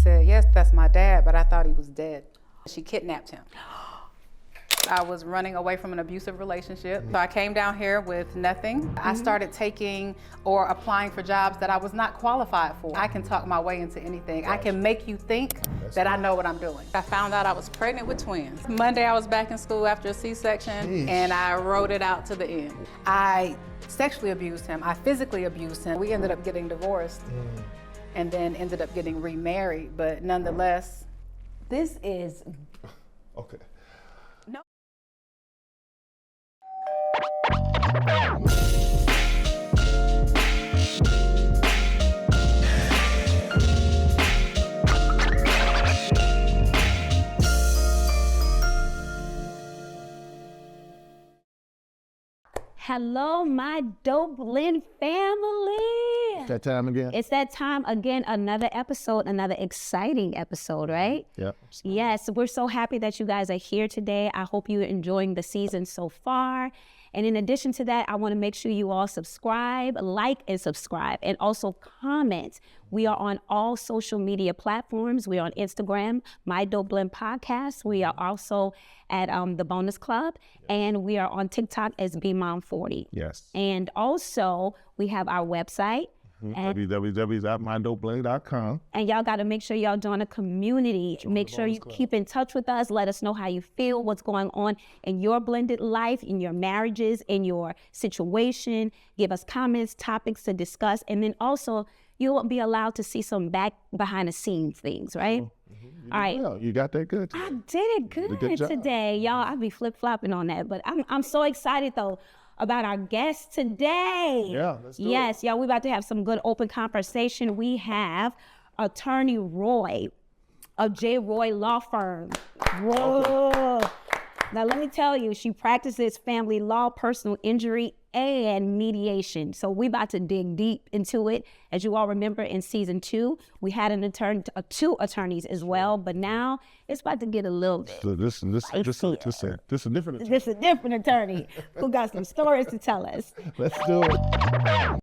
said, yes, that's my dad, but I thought he was dead. She kidnapped him. I was running away from an abusive relationship. So I came down here with nothing. I started taking or applying for jobs that I was not qualified for. I can talk my way into anything. I can make you think that I know what I'm doing. I found out I was pregnant with twins. Monday I was back in school after a C-section and I wrote it out to the end. I sexually abused him. I physically abused him. We ended up getting divorced and then ended up getting remarried, but nonetheless. This is... Okay. No. Hello, my Dope Blend family. It's that time again? It's that time again, another episode, another exciting episode, right? Yep. Yes, we're so happy that you guys are here today. I hope you're enjoying the season so far. And in addition to that, I want to make sure you all subscribe, like and subscribe, and also comment. We are on all social media platforms. We are on Instagram, My Dope Blend Podcast. We are also at the Bonus Club, and we are on TikTok as BMom40. Yes. And also, we have our website. www.mydopeblend.com. And y'all got to make sure y'all join a community. Make sure you keep in touch with us. Let us know how you feel, what's going on in your blended life, in your marriages, in your situation. Give us comments, topics to discuss. And then also, you will be allowed to see some behind the scenes things, right? All right. Well, you got that good today. I did it good today. Y'all, I be flip-flopping on that. But I'm so excited, though, about our guest today. Yeah, let's do it. Yes, y'all, we about to have some good open conversation. We have attorney Roy of J. Roy Law Firm. Whoa. Now, let me tell you, she practices family law, personal injury, and mediation. So we about to dig deep into it. As you all remember, in season 2, we had an attorney, 2 attorneys as well, but now it's about to get a little bit. So this a different attorney. This a different attorney who got some stories to tell us. Let's do it.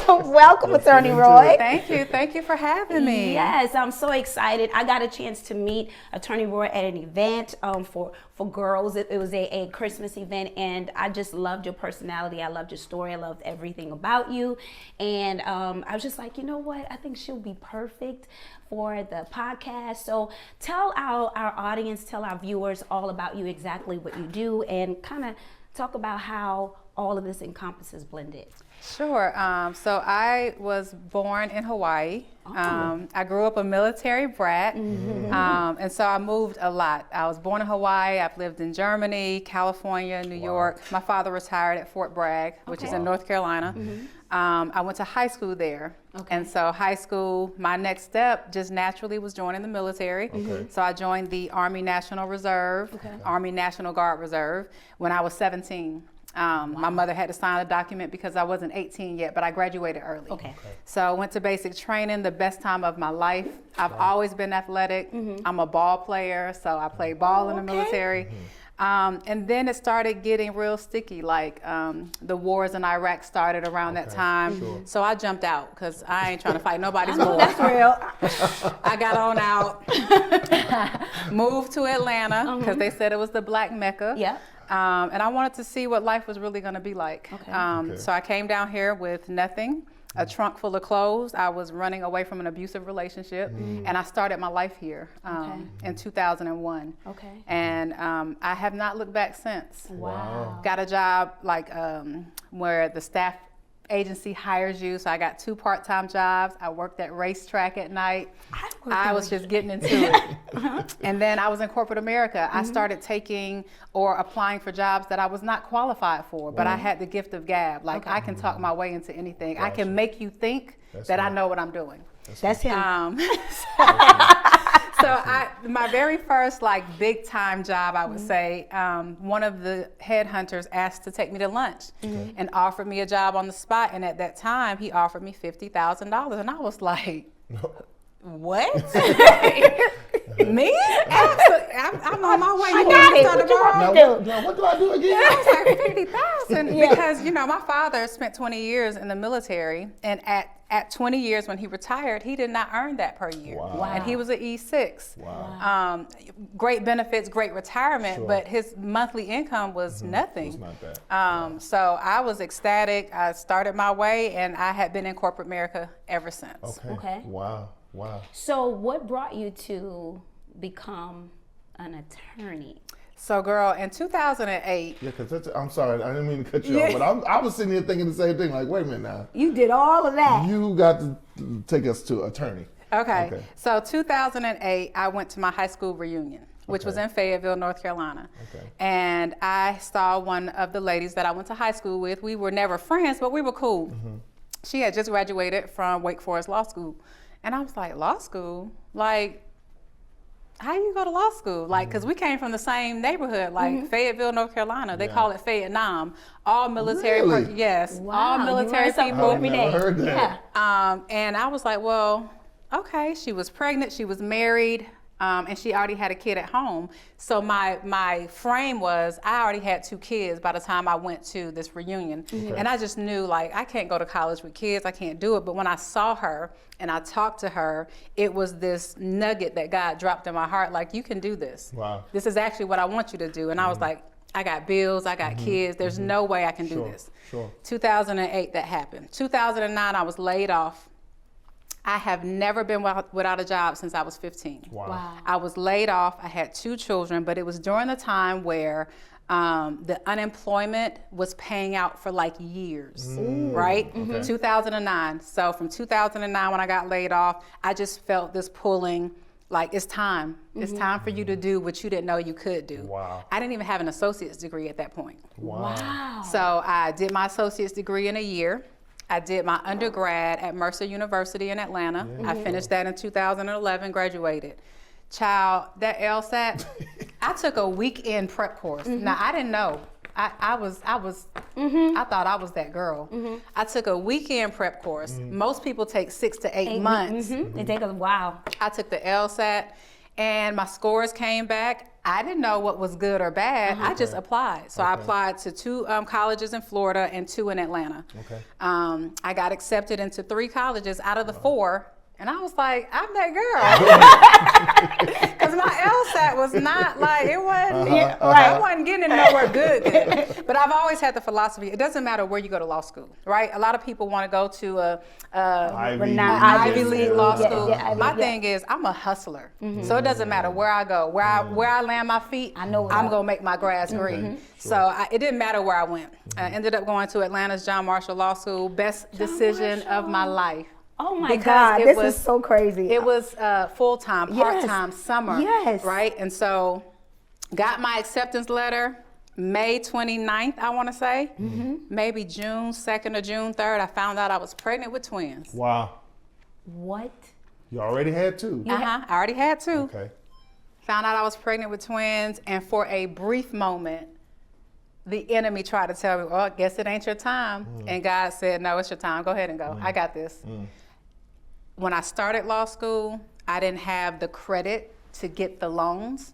Welcome, Attorney Roy. Thank you for having me. Yes, I'm so excited. I got a chance to meet Attorney Roy at an event for girls. It was a Christmas event, and I just loved your personality. I loved your story. I loved everything about you. And I was just like, you know what? I think she'll be perfect for the podcast. So tell our audience, tell our viewers all about you, exactly what you do, and kind of talk about how all of this encompasses blended. Sure. So I was born in Hawaii. I grew up a military brat, and so I moved a lot. I was born in Hawaii. I've lived in Germany, California, New York. My father retired at Fort Bragg, which is in North Carolina. I went to high school there. And so high school, my next step just naturally was joining the military. So I joined the Army National Reserve, Army National Guard Reserve when I was 17. My mother had to sign a document because I wasn't 18 yet, but I graduated early. So I went to basic training, the best time of my life. I've always been athletic. I'm a ball player, so I played ball in the military. And then it started getting real sticky, like the wars in Iraq started around that time. So I jumped out because I ain't trying to fight nobody's war. That's real. I got on out, moved to Atlanta because they said it was the Black Mecca. And I wanted to see what life was really going to be like. So I came down here with nothing, a trunk full of clothes. I was running away from an abusive relationship, and I started my life here in 2001. And I have not looked back since. Wow. Got a job like where the staff agency hires you. So I got 2 part-time jobs. I worked at racetrack at night. I was just getting into it. And then I was in corporate America. I started taking or applying for jobs that I was not qualified for, but I had the gift of gab. Like I can talk my way into anything. I can make you think that I know what I'm doing. That's him. So my very first like big time job, I would say, one of the headhunters asked to take me to lunch and offered me a job on the spot. And at that time, he offered me $50,000. And I was like, what? Me? I'm on my way. I got it. What do I do again? I was like, 50,000 because, you know, my father spent 20 years in the military, and at at 20 years when he retired, he did not earn that per year. Wow. And he was an E6. Wow. Great benefits, great retirement, but his monthly income was nothing. It's not that. So I was ecstatic. I started my way, and I had been in corporate America ever since. Okay. Wow. Wow. So what brought you to become an attorney? So, girl, in 2008. Yeah, because I'm sorry, I didn't mean to cut you off, but I was sitting here thinking the same thing. Like, wait a minute now. You did all of that. You got to take us to attorney. Okay. So 2008, I went to my high school reunion, which was in Fayetteville, North Carolina. Okay. And I saw one of the ladies that I went to high school with. We were never friends, but we were cool. She had just graduated from Wake Forest Law School. And I was like, law school? Like, how you go to law school? Like, because we came from the same neighborhood, like Fayetteville, North Carolina. They call it Vietnam. All military, Really? Yes, Wow, all you military learn something people. every day. Heard that. Yeah. And I was like, well, okay. She was pregnant, she was married, and she already had a kid at home. So my frame was, I already had 2 kids by the time I went to this reunion. And I just knew, like, I can't go to college with kids, I can't do it. But when I saw her and I talked to her, it was this nugget that God dropped in my heart, like, you can do this. Wow. This is actually what I want you to do. And I was like, I got bills, I got kids, there's no way I can do this. 2008, that happened. 2009, I was laid off. I have never been without a job since I was 15. Wow. I was laid off. I had 2 children, but it was during the time where the unemployment was paying out for like years, right? 2009. So from 2009, when I got laid off, I just felt this pulling, like, it's time. It's time for you to do what you didn't know you could do. Wow. I didn't even have an associate's degree at that point. Wow. So I did my associate's degree in a year. I did my undergrad at Mercer University in Atlanta. I finished that in 2011, graduated. Child, that LSAT, I took a weekend prep course. Now, I didn't know. I thought I was that girl. I took a weekend prep course. Most people take 6 to 8 months. They take a while. I took the LSAT, and my scores came back. I didn't know what was good or bad. I just applied. So I applied to 2 colleges in Florida and 2 in Atlanta. I got accepted into 3 colleges out of the 4. And I was like, I'm that girl. Because my LSAT was not like, it wasn't, I wasn't getting nowhere good. But I've always had the philosophy, it doesn't matter where you go to law school, right? A lot of people want to go to a Ivy League law school. My thing is, I'm a hustler. So it doesn't matter where I go, where I land my feet, I'm going to make my grass green. So it didn't matter where I went. I ended up going to Atlanta's John Marshall Law School, best decision of my life. Oh my God, this is so crazy. It was full-time, part-time, summer, right? And so got my acceptance letter May 29th, I want to say. Maybe June 2nd or June 3rd, I found out I was pregnant with twins. Wow. What? You already had 2? I already had 2. Okay. Found out I was pregnant with twins, and for a brief moment, the enemy tried to tell me, well, I guess it ain't your time. And God said, no, it's your time. Go ahead and go. I got this. When I started law school, I didn't have the credit to get the loans.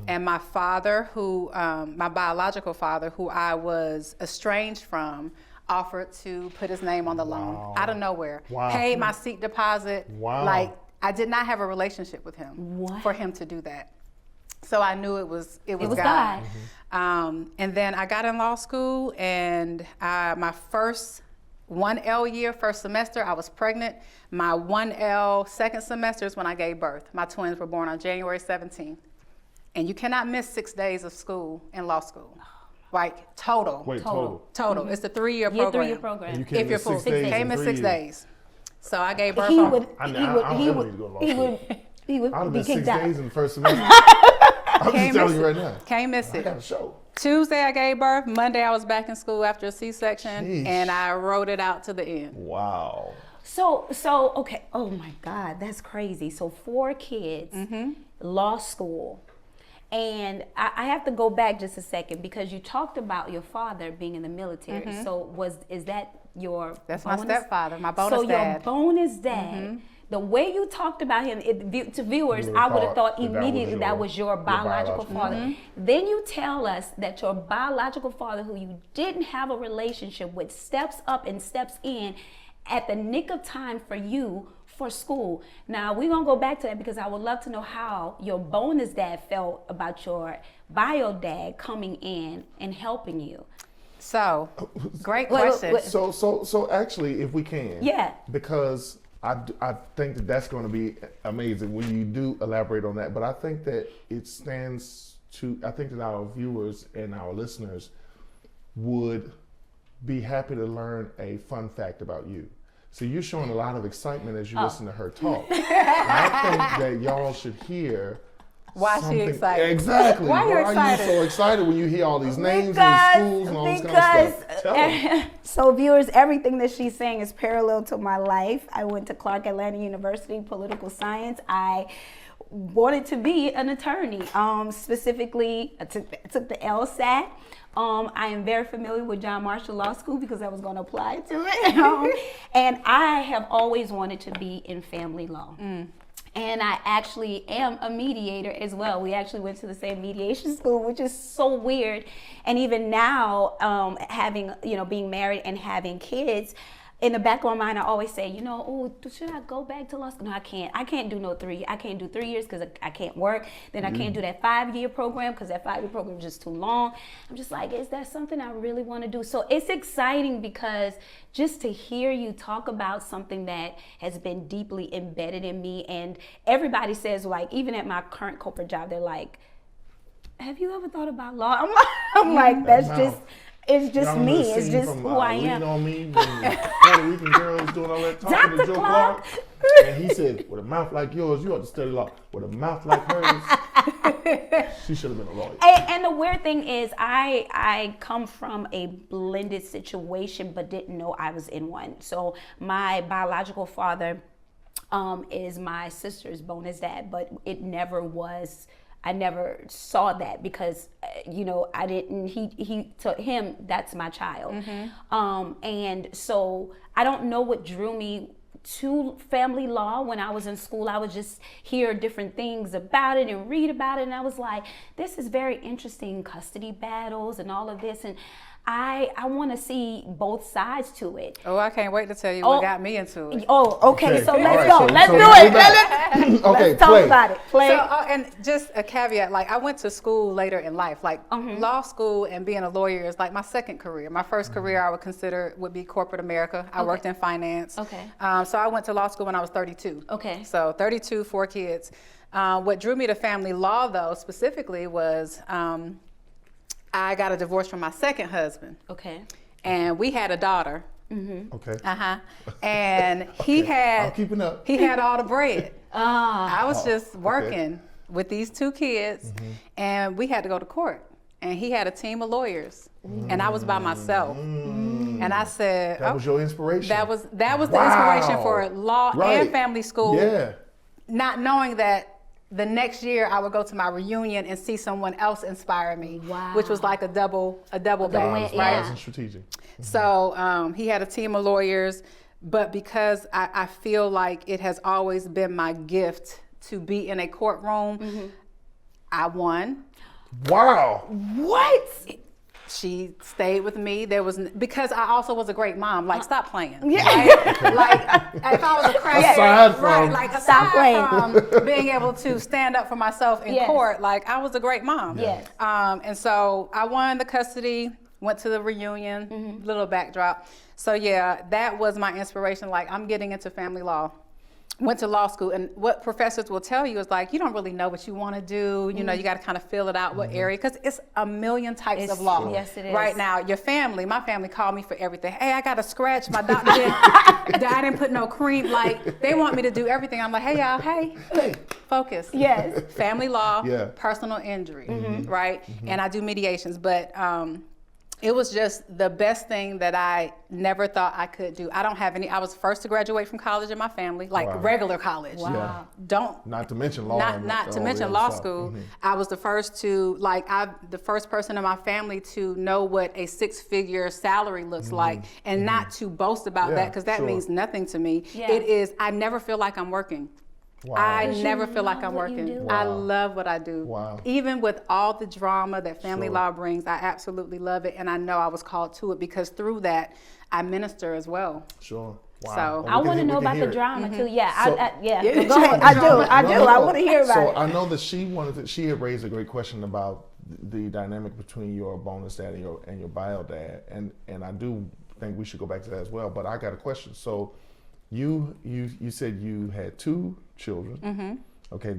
And my father, my biological father, who I was estranged from, offered to put his name on the loan out of nowhere. Paid my seat deposit. Like, I did not have a relationship with him for him to do that. So I knew it was God. And then I got in law school, and my first 1L year, first semester, I was pregnant. My 1L second semester is when I gave birth. My twins were born on January 17th. And you cannot miss 6 days of school in law school. Like, total. Wait, total? Total. It's the 3-year program. 3-year program. You can't miss 6 days. Can't miss 6 days. So I gave birth I would be been 6 kicked out. days in the first semester. I'm just telling you right now. Can't miss I it. got a show. Tuesday I gave birth. Monday I was back in school after a C-section. Sheesh. And I wrote it out to the end. Wow. So okay. Oh my God, that's crazy. So 4 kids, law school. And I have to go back just a second, because you talked about your father being in the military. So is that your That's bonus? my stepfather, my bonus dad. So your bonus dad, the way you talked about him, to viewers, I would have thought immediately that was your biological father. Then you tell us that your biological father, who you didn't have a relationship with, steps up and steps in at the nick of time for you for school. Now we're gonna go back to that because I would love to know how your bonus dad felt about your bio dad coming in and helping you. So, great question. So actually, if we can, Yeah. because I think that that's going to be amazing when you do elaborate on that. But I think that it stands to, I think that our viewers and our listeners would be happy to learn a fun fact about you. So you're showing a lot of excitement as you listen to her talk. And I think that y'all should hear why she excited. Exactly. Why you excited? Are you so excited when you hear all these names and schools and all this kind of stuff? Tell them. So viewers, everything that she's saying is parallel to my life. I went to Clark Atlanta University, political science. I wanted to be an attorney. Specifically, I took the LSAT. I am very familiar with John Marshall Law School because I was going to apply to it. And I have always wanted to be in family law. And I actually am a mediator as well. We actually went to the same mediation school, which is so weird. And even now, being married and having kids, in the back of my mind, I always say, should I go back to law school? No, I can't. I can't do 3. I can't do 3 years because I can't work. Then I can't do that 5-year program because that 5-year program is just too long. I'm just like, is that something I really want to do? So it's exciting because just to hear you talk about something that has been deeply embedded in me, and everybody says, like, even at my current corporate job, they're like, have you ever thought about law? I'm like, that's just... It's just me. It's just who I am. Lean on me when Puerto Rican girls doing all that talking to Joe Clark. And he said, with a mouth like yours, you ought to study law. With a mouth like hers, she should have been a lawyer. And the weird thing is, I come from a blended situation, but didn't know I was in one. So my biological father is my sister's bonus dad, but it never was. I never saw that because, I didn't, to him, that's my child. And so I don't know what drew me to family law. When I was in school, I would just hear different things about it and read about it. And I was like, this is very interesting, custody battles and all of this. And I want to see both sides to it. Oh, I can't wait to tell you what got me into it. Oh, okay. So let's right, go. so Let's do it. Let's talk about it. Play. So, and just a caveat, like I went to school later in life, like law school and being a lawyer is like my second career. My first career I would consider would be corporate America. I worked in finance. Okay. So I went to law school when I was 32. Okay. So 32, 4 kids. What drew me to family law though, specifically was, I got a divorce from my second husband. Okay. And we had a daughter. Okay. And he had, I'm keeping up. He had all the bread. I was just working with these 2 kids, and we had to go to court. And he had a team of lawyers, and I was by myself. And I said, that was your inspiration. That was the inspiration for law and family school. Yeah. Not knowing that the next year I would go to my reunion and see someone else inspire me, which was like a double back, right? Wasn't strategic. So he had a team of lawyers, but because I feel like it has always been my gift to be in a courtroom, I won. Wow. What? She stayed with me. Because I also was a great mom. Like, stop playing. Yeah. Right? Like, if I was a crackhead, aside from being able to stand up for myself in court, like, I was a great mom. Yes. And so I won the custody, went to the reunion, little backdrop. So yeah, that was my inspiration. Like, I'm getting into family law. Went to law school, and what professors will tell you is like, you don't really know what you want to do. You know, you got to kind of fill it out, what area, because it's a million types of law. Yes, it is. Right now, my family called me for everything. Hey, I got a scratch. My doctor I didn't put no cream. Like, they want me to do everything. I'm like, hey, y'all, hey, focus. Yes. Family law, personal injury, right? And I do mediations, but it was just the best thing that I never thought I could do. I was first to graduate from college in my family, like regular college. Wow. Not to mention law. Not to mention law school. I was the first to, the first person in my family to know what a 6-figure salary looks like, and not to boast about that, because that means nothing to me. Yeah. It is, I never feel like I'm working. Wow. I never feel like I'm working. Wow. I love what I do. Wow. Even with all the drama that family law brings, I absolutely love it. And I know I was called to it because through that, I minister as well. Sure. Wow. So Well, I want to know about the it. drama too. Yeah, So- Go ahead. I do. I want to hear about so it. I know that she had raised a great question about the dynamic between your bonus dad and your bio dad, and I do think we should go back to that as well. But I got a question. So you said you had 2 children, okay,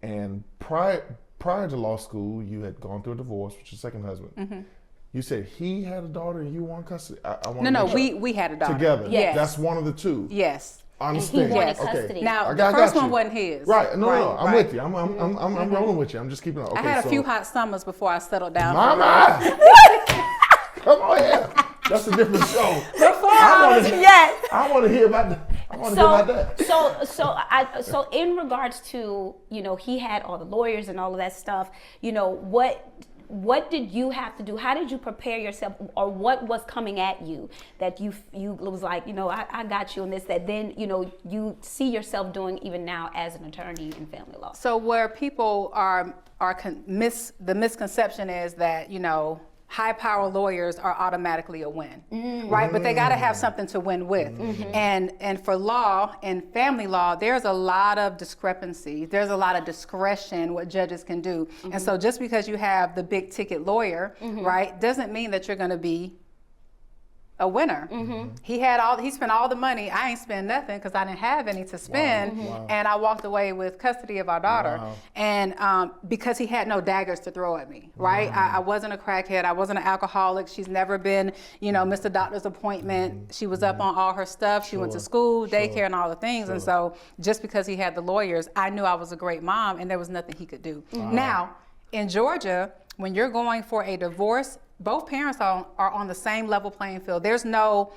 and prior to law school you had gone through a divorce with your second husband. You said he had a daughter and you were in custody. We had a daughter together. Yes. That's one of the 2. Yes. I understand. he wanted Yes. custody. Okay. Now I the got first you. one wasn't his. Right. No, I'm Right. with you. I'm rolling with you. I'm just keeping it. Okay, I had so, a few hot summers before I settled down. Mama! Come on here. That's a different show. Yes. I want to hear about that. I want to hear about that. So in regards to, he had all the lawyers and all of that stuff, what did you have to do? How did you prepare yourself, or what was coming at you that you was like, I got you on this, that then, you see yourself doing even now as an attorney in family law? So where people the misconception is that, high power lawyers are automatically a win, right? But they got to have something to win with. And for law and family law, there's a lot of discrepancy. There's a lot of discretion what judges can do. And so just because you have the big ticket lawyer, right, doesn't mean that you're going to be a winner. He spent all the money. I ain't spend nothing because I didn't have any to spend. Wow. And I walked away with custody of our daughter. Wow. And because he had no daggers to throw at me, right? I wasn't a crackhead. I wasn't an alcoholic. She's never been, Mr. Doctor's appointment. She was up on all her stuff. She went to school, daycare, and all the things. And so just because he had the lawyers, I knew I was a great mom and there was nothing he could do. Now, in Georgia, when you're going for a divorce, both parents are on the same level playing field. There's no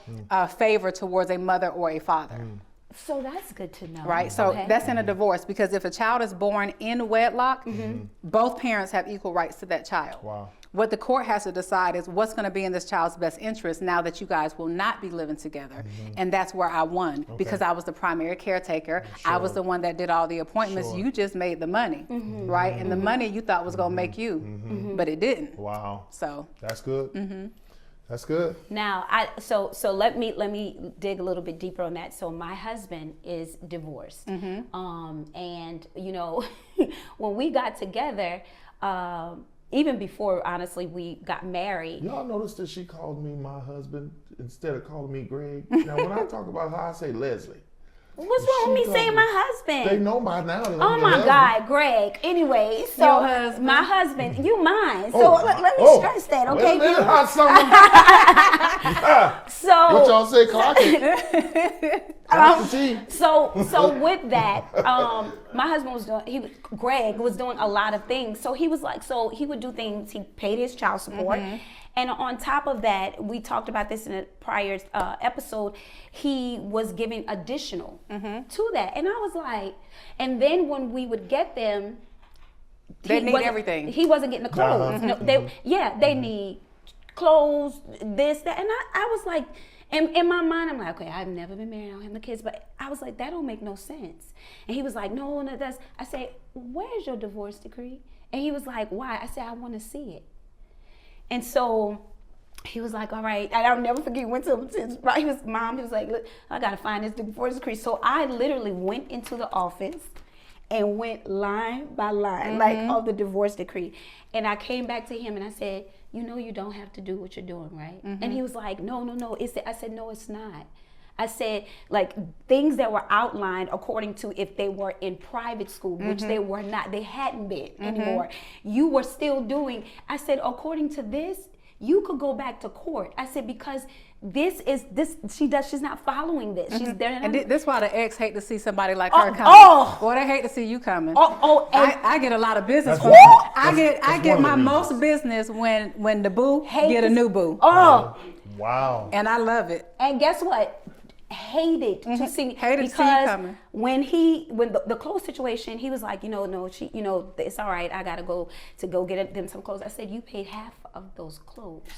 favor towards a mother or a father. So that's good to know. Right, so that's in a divorce, because if a child is born in wedlock, both parents have equal rights to that child. Wow. What the court has to decide is what's going to be in this child's best interest now that you guys will not be living together. And that's where I won, because I was the primary caretaker. I was the one that did all the appointments. You just made the money, right? And the money you thought was going to make you, but it didn't. Wow. So that's good. That's good. Now, so let me dig a little bit deeper on that. So my husband is divorced, and when we got together, even before, honestly, we got married. Y'all noticed that she called me my husband instead of calling me Greg? Now, when I talk about her, I say Leslie. What's wrong with me saying my husband? They know by now. That Oh I'm my your God, Greg. Anyway, so Your husband. my husband, you mine. So let me stress that, okay? Wait a minute, hot summer. So What y'all say, clock it? Clock the tea. So with that, my husband Greg was doing a lot of things. So he was like, so he would do things. He paid his child support. And on top of that, we talked about this in a prior episode, he was giving additional to that. And I was like, and then when we would get them, they need everything. He wasn't getting the clothes. No, they need clothes, this, that. And I was like, in my mind, I'm like, okay, I've never been married, I don't have no kids, but I was like, that don't make no sense. And he was like, no, that's, I said, where's your divorce decree? And he was like, why? I said, I want to see it. And so he was like, all right, and I'll never forget, he went to his mom, he was like, look, I gotta find this divorce decree. So I literally went into the office and went line by line, like of the divorce decree. And I came back to him and I said, you don't have to do what you're doing, right? And he was like, no, I said, no, it's not. I said, like, things that were outlined according to if they were in private school, which they were not, they hadn't been anymore. You were still doing, I said, according to this, you could go back to court. I said, because she's not following this. She's there. And this is why the ex hate to see somebody like her coming. Boy, they hate to see you coming. I get a lot of business from I get my most business when the boo get a new boo. Wow. And I love it. And guess what? Hated to see me, hated to see you coming. When the clothes situation, he was like, no, she, it's all right. I gotta go get them some clothes. I said, you paid half of those clothes.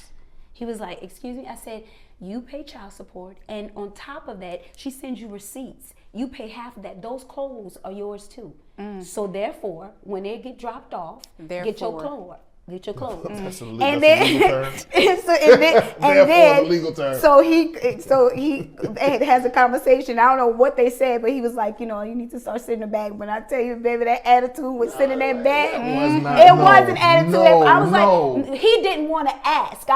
He was like, excuse me. I said, you pay child support, and on top of that, she sends you receipts. You pay half of that. Those clothes are yours too. So therefore, when they get dropped off, get your clothes. Get your clothes. That's a legal And then, legal term. the legal term. so he has a conversation. I don't know what they said, but he was like, you need to start sitting in the bag. When I tell you, baby, that attitude was sitting in that bag. It was an attitude. I was like, he didn't want to ask.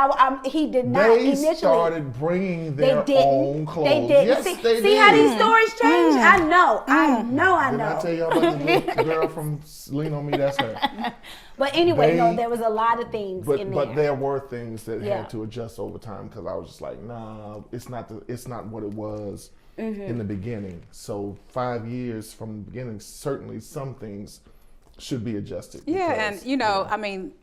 He did not They initially. started bringing their own clothes. They didn't. Yes, see, they see did. how these stories change? I know. Did I tell you about the girl from Lean On Me? That's her. But anyway, no, there was a lot of things in there. But there were things that had to adjust over time because I was just like, nah, it's not what it was in the beginning. So 5 years from the beginning, certainly some things should be adjusted. Yeah, and I mean,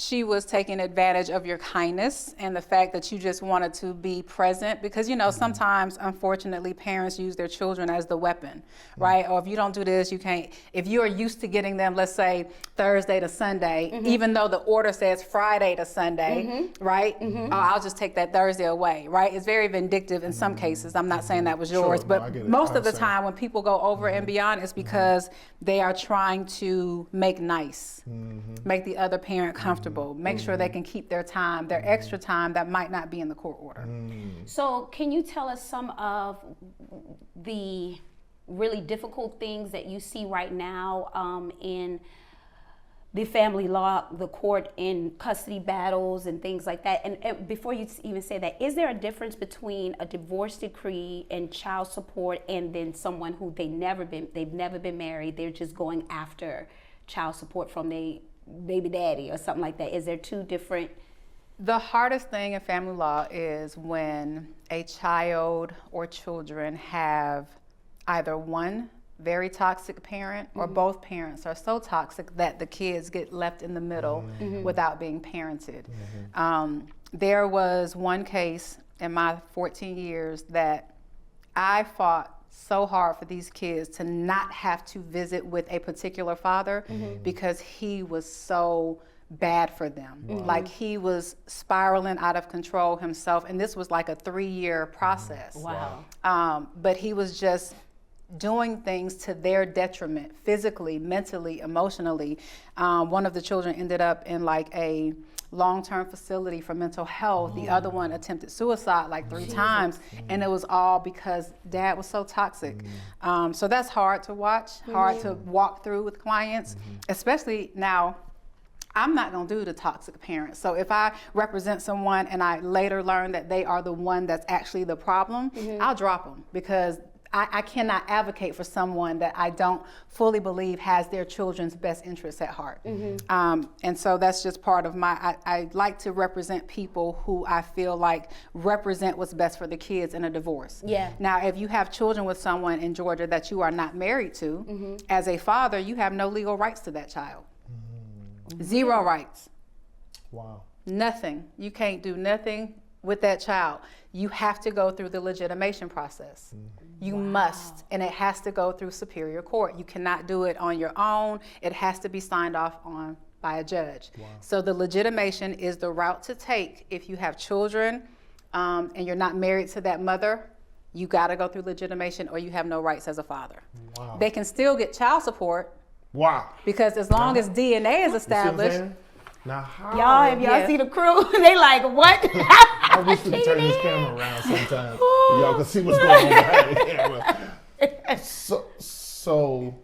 she was taking advantage of your kindness and the fact that you just wanted to be present because, sometimes, unfortunately, parents use their children as the weapon, right? Or if you don't do this, you can't. If you are used to getting them, let's say, Thursday to Sunday, even though the order says Friday to Sunday, right? Oh, I'll just take that Thursday away, right? It's very vindictive in some cases. I'm not saying that was yours, but most of the time when people go over and beyond, it's because they are trying to make nice, make the other parent comfortable. Make sure they can keep their time, their extra time that might not be in the court order. So can you tell us some of the really difficult things that you see right now in the family law, the court, in custody battles and things like that? And before you even say that, is there a difference between a divorce decree and child support and then someone who they've never been married, they're just going after child support from their baby daddy or something like that? Is there two different? The hardest thing in family law is when a child or children have either one very toxic parent or both parents are so toxic that the kids get left in the middle without being parented. There was one case in my 14 years that I fought so hard for these kids to not have to visit with a particular father because he was so bad for them. Like he was spiraling out of control himself, and this was like a 3-year process. But he was just doing things to their detriment, physically, mentally, emotionally. One of the children ended up in like a long-term facility for mental health. The other one attempted suicide like 3 times, and it was all because dad was so toxic. So that's hard to watch, hard to walk through with clients, especially now. I'm not going to do the toxic parent. So if I represent someone and I later learn that they are the one that's actually the problem, I'll drop them because I cannot advocate for someone that I don't fully believe has their children's best interests at heart. And so that's just part of I like to represent people who I feel like represent what's best for the kids in a divorce. Now, if you have children with someone in Georgia that you are not married to, as a father, you have no legal rights to that child. 0 rights. Wow. Nothing. You can't do nothing with that child. You have to go through the legitimation process. You must, and it has to go through Superior Court. You cannot do it on your own. It has to be signed off on by a judge. So the legitimation is the route to take if you have children and you're not married to that mother. You got to go through legitimation or you have no rights as a father. They can still get child support. Because as long as DNA is established. Now, how? Y'all see the crew? They like, what? I wish we could turn this camera around sometime. Y'all can see what's going on behind the camera. So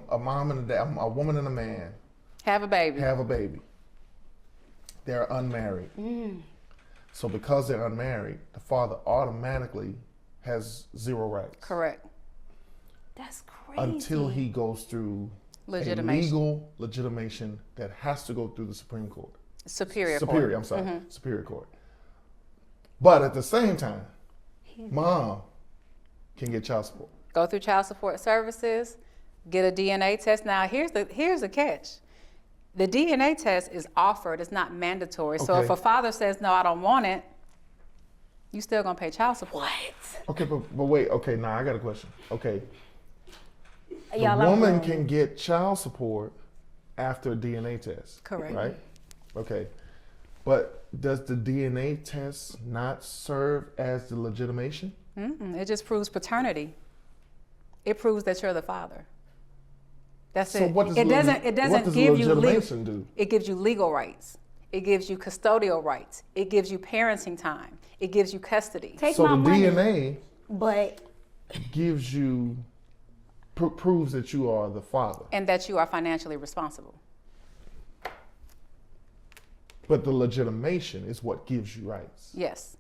a mom and a dad, a woman and a man have a baby. They're unmarried. So because they're unmarried, the father automatically has 0 rights. Correct. That's crazy. Until he goes through legitimation. A legal legitimation that has to go through the Supreme Court. Superior Court. But at the same time, mom can get child support. Go through child support services, get a DNA test. Now, here's the catch. The DNA test is offered, it's not mandatory. So if a father says, no, I don't want it, you still gonna pay child support. Okay, but wait, okay, now I got a question. Okay. The woman can get child support after a DNA test. Correct. Right? Okay. But does the DNA test not serve as the legitimation? It just proves paternity. It proves that you're the father. That's So it. what does It doesn't give you legitimation do? It gives you legal rights. It gives you custodial rights. It gives you parenting time. It gives you custody. Take So my the money. DNA But gives you proves that you are the father. And that you are financially responsible. But the legitimation is what gives you rights. Yes.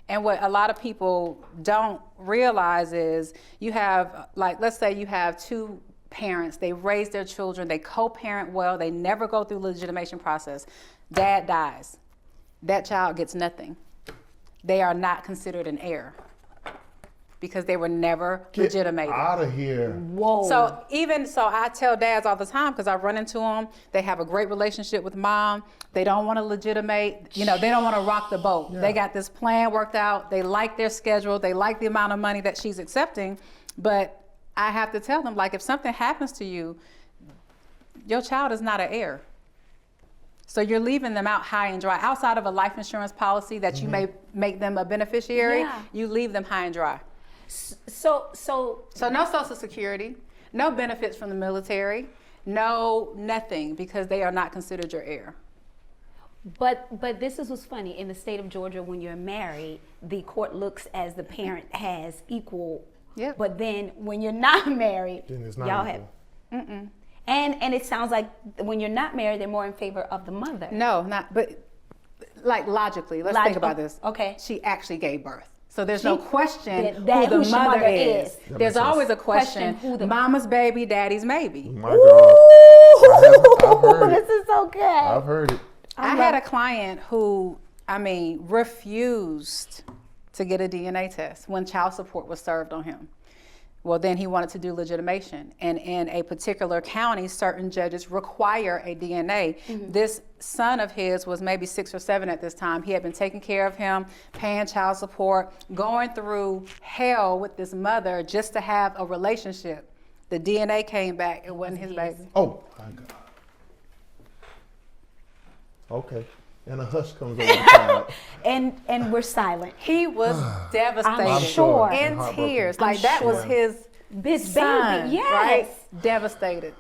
And what a lot of people don't realize is you have, like, let's say you have two parents, they raise their children, they co-parent well, they never go through the legitimation process. Dad dies. That child gets nothing. They are not considered an heir because they were never Get legitimated. out of here. whoa. So I tell dads all the time, because I run into them, they have a great relationship with mom. They don't want to legitimate, they don't want to rock the boat. Yeah. They got this plan worked out. They like their schedule. They like the amount of money that she's accepting. But I have to tell them, like, if something happens to you, your child is not an heir. So you're leaving them out high and dry. Outside of a life insurance policy that you may make them a beneficiary, Yeah. you leave them high and dry. So So no Social Security, no benefits from the military, no nothing, because they are not considered your heir. But this is what's funny. In the state of Georgia, when you're married, the court looks as the parent has equal. Yep. But then when you're not married, Then it's not y'all equal. have. And it sounds like when you're not married, they're more in favor of the mother. No, not, but like logically, let's think about this. Okay. She actually gave birth. So there's no She- question that who the who your mother mother is. is. That makes There's sense. always a question, Who the- mama's baby, daddy's maybe. My God. I've heard it. This is so good. I've heard it. I had a client who, refused to get a DNA test when child support was served on him. Well, then he wanted to do legitimation. And in a particular county, certain judges require a DNA. This son of his was maybe 6 or 7 at this time. He had been taking care of him, paying child support, going through hell with this mother just to have a relationship. The DNA came back, it wasn't his baby. Oh, my God. Okay. And a hush comes over the crowd. And we're silent. He was devastated. I'm sure. In And heartbroken. tears. Like I'm that was sure. his This son, baby, yes. right? Devastated.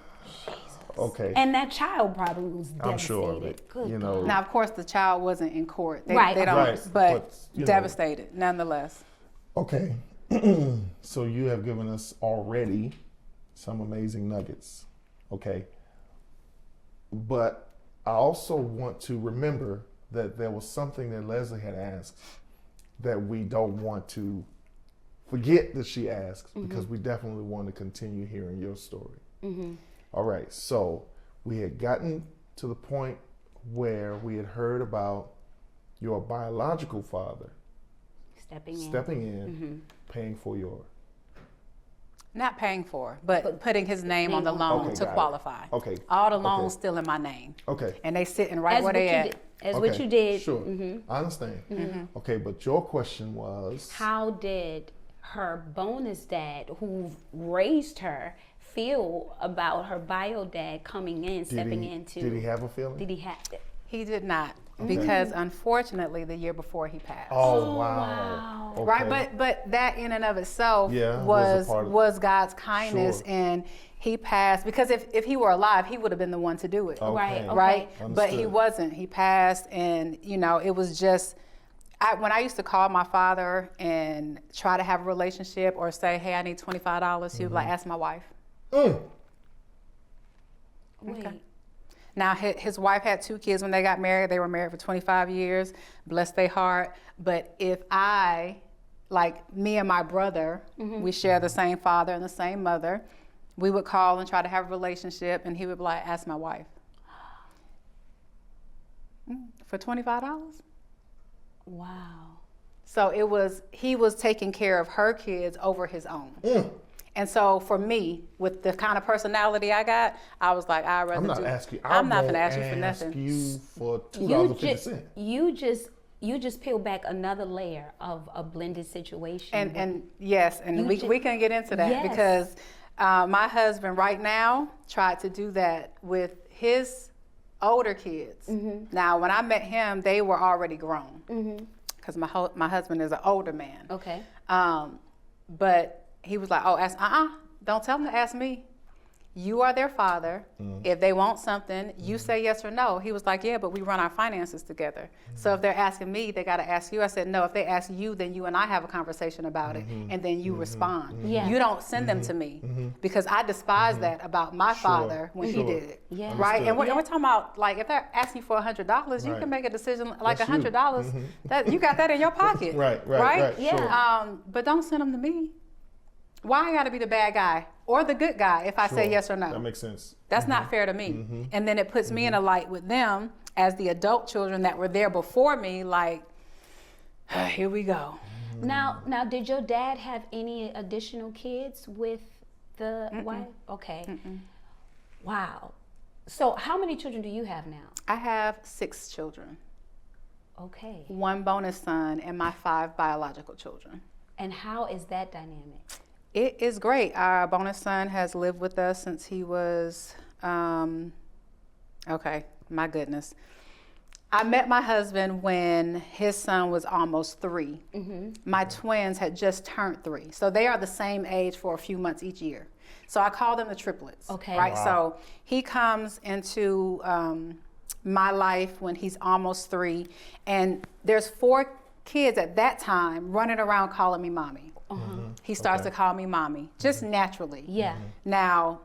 Okay. And that child probably was devastated. I'm sure of it. Good You know. Now, of course, the child wasn't in court. They Right, don't, right, but you know. devastated nonetheless. Okay. So you have given us already some amazing nuggets. Okay. But I also want to remember that there was something that Leslie had asked that we don't want to forget that she asked, because we definitely want to continue hearing your story. All right. So we had gotten to the point where we had heard about your biological father stepping in, paying for your. Not paying for, but putting his name on the loan Okay, to got it. qualify. Okay. All the loans Okay. still in my name. Okay. And they sitting right As where what they you at. did. As Okay, what you did. Sure. I understand. Okay, but your question was. How did her bonus dad, who raised her, feel about her bio dad coming in, stepping into? Did he have a feeling? Did he have? He did not, because unfortunately the year before he passed. Oh, wow. Okay. Right, but that in and of itself Yeah, was was a part of- God's kindness, Sure. and he passed because if he were alive, he would have been the one to do it. Okay. Right, Right, okay. but he Understood. wasn't. He passed, and it was just. When I used to call my father and try to have a relationship or say, "Hey, I need $25," he would be like, "Ask my wife." Mm. Wait. Now, his wife had 2 kids when they got married. They were married for 25 years, bless their heart. But if me and my brother, we share the same father and the same mother, we would call and try to have a relationship, and he would be like, "Ask my wife." For $25? Wow. So he was taking care of her kids over his own. And so for me, with the kind of personality I got, I was like, I'd rather I'm not do. asking. I'm not going gonna to ask you for nothing. You for You $2.50. just you just peel back another layer of a blended situation. And yes, and You we can get into that Yes. because my husband right now tried to do that with his older kids. Now, when I met him, they were already grown because my husband is an older man. Okay. But he was like, "Oh, don't tell him to ask me. you are their father. If they want something, you say yes or no. He was like, yeah, but we run our finances together. So if they're asking me, they got to ask you. I said, no, if they ask you, then you and I have a conversation about it, and then you respond. Yeah. You don't send them to me, because I despise that about my father when he did it. Yeah. Right? And we're Yeah. talking about, like, if they're asking for $100, you Right. can make a decision, like That's you. $100, that you got that in your pocket. Right. Yeah. Sure. But don't send them to me. Why I got to be the bad guy or the good guy if I say Sure. yes or no? That makes sense. That's not fair to me. And then it puts me in a light with them as the adult children that were there before me, like, here we go. Now, did your dad have any additional kids with the wife? Okay. Wow. So how many children do you have now? I have 6 children, Okay. 1 bonus son, and my 5 biological children. And how is that dynamic? It is great. Our bonus son has lived with us since he was, okay, my goodness. I met my husband when his son was almost 3. My twins had just turned 3. So they are the same age for a few months each year. So I call them the triplets. Okay. Right? Wow. So he comes into my life when he's almost 3. And there's 4 kids at that time running around calling me mommy. He starts Okay. to call me mommy, just naturally. Yeah. Now,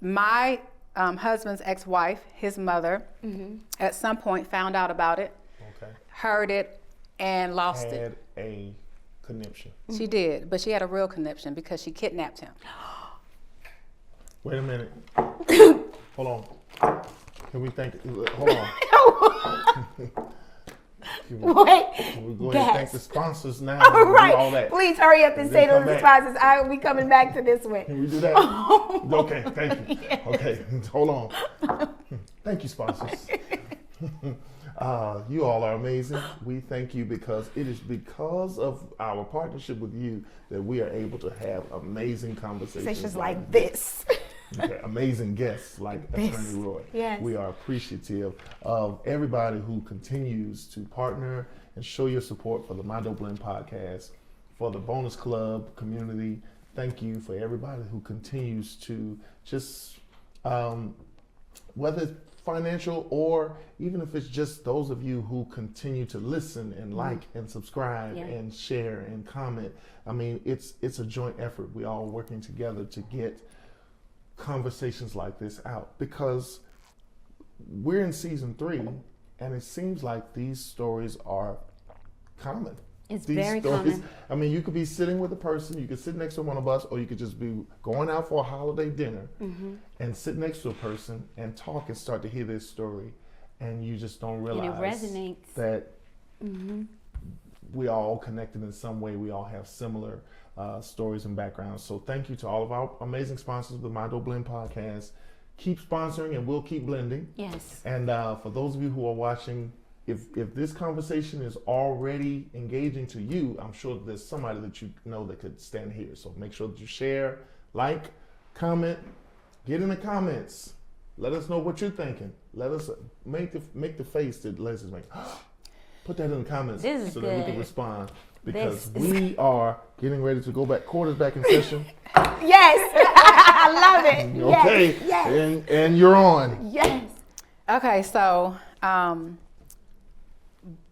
my husband's ex-wife, his mother, at some point found out about it, Okay. heard it, and lost it. Had a conniption. She did, but she had a real conniption because she kidnapped him. Wait a minute. Hold on. Can we thank? Hold on. Can we Wait. go ahead and thank the sponsors now? All and do right. all that. Please hurry up and And say then those come back. responses. I will be coming back to this one. Can we do that? Okay, thank you. Okay, hold on. Thank you, sponsors. You all are amazing. We thank you because it is because of our partnership with you that we are able to have amazing conversations Sessions like this. Okay, amazing guests like Attorney Roy. Yes. We are appreciative of everybody who continues to partner and show your support for the My Dope Blend podcast, for the Bonus Club community. Thank you for everybody who continues to just, whether it's financial or even if it's just those of you who continue to listen and like and subscribe Yeah. and share and comment. I mean, it's a joint effort. We all working together to get conversations like this out because we're in season 3 and it seems like these stories are common. It's These very stories, common. I mean, you could be sitting with a person, you could sit next to one of us, or you could just be going out for a holiday dinner and sit next to a person and talk and start to hear this story, and you just don't realize resonates. that we are all connected in some way. We all have similar stories and backgrounds. So thank you to all of our amazing sponsors of the My Dope Blend podcast. Keep sponsoring and we'll keep blending. Yes. And for those of you who are watching, if this conversation is already engaging to you, I'm sure that there's somebody that you know that could stand here. So make sure that you share, like, comment, get in the comments. Let us know what you're thinking. Let us make the face that Leslie's making. Put that in the comments This is so that we can good. respond because This is- we are getting ready to go back, quarters back in session. Yes. I love it. Okay, Yes. and you're on. Yes. Okay, so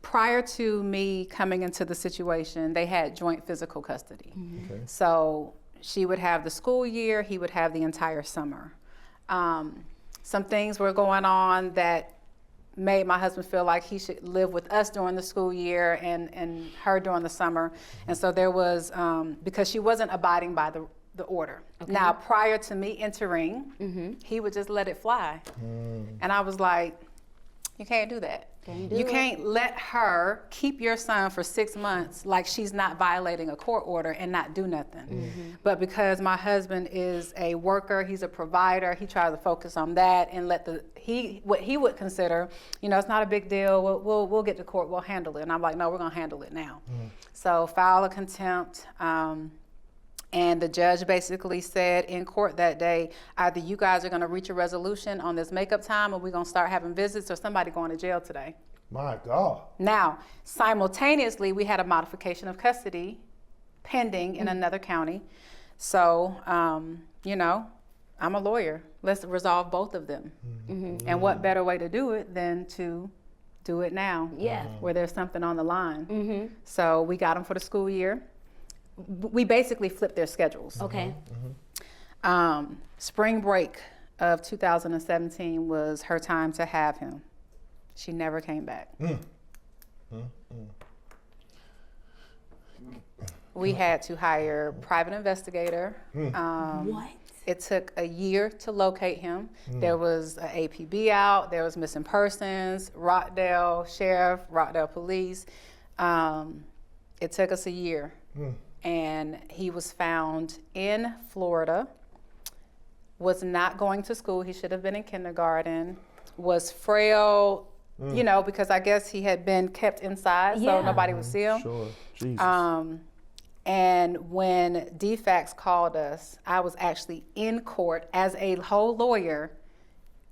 prior to me coming into the situation, they had joint physical custody. Okay. So she would have the school year, he would have the entire summer. Some things were going on that made my husband feel like he should live with us during the school year and her during the summer. And so there was, because she wasn't abiding by the order. Okay. Now, prior to me entering, he would just let it fly. And I was like, you can't do that. You can't let her keep your son for 6 months like she's not violating a court order and not do nothing. But because my husband is a worker, he's a provider, he tries to focus on that and let what he would consider, it's not a big deal. We'll get to court, we'll handle it. And I'm like, no, we're gonna handle it now. So file a contempt. And the judge basically said in court that day, either you guys are going to reach a resolution on this makeup time or we're going to start having visits or somebody going to jail today. My God. Now, simultaneously, we had a modification of custody pending in another county. So, I'm a lawyer. Let's resolve both of them. And what better way to do it than to do it now? Yeah. Where there's something on the line. So we got them for the school year. We basically flipped their schedules. Okay. Spring break of 2017 was her time to have him. She never came back. We had to hire a private investigator. What? It took a year to locate him. There was an APB out, there was missing persons, Rockdale Sheriff, Rockdale Police. It took us a year. And he was found in Florida, was not going to school. He should have been in kindergarten, was frail, you know, because I guess he had been kept inside, so nobody would see him. Sure. Jesus. And when DFACS called us, I was actually in court as a whole lawyer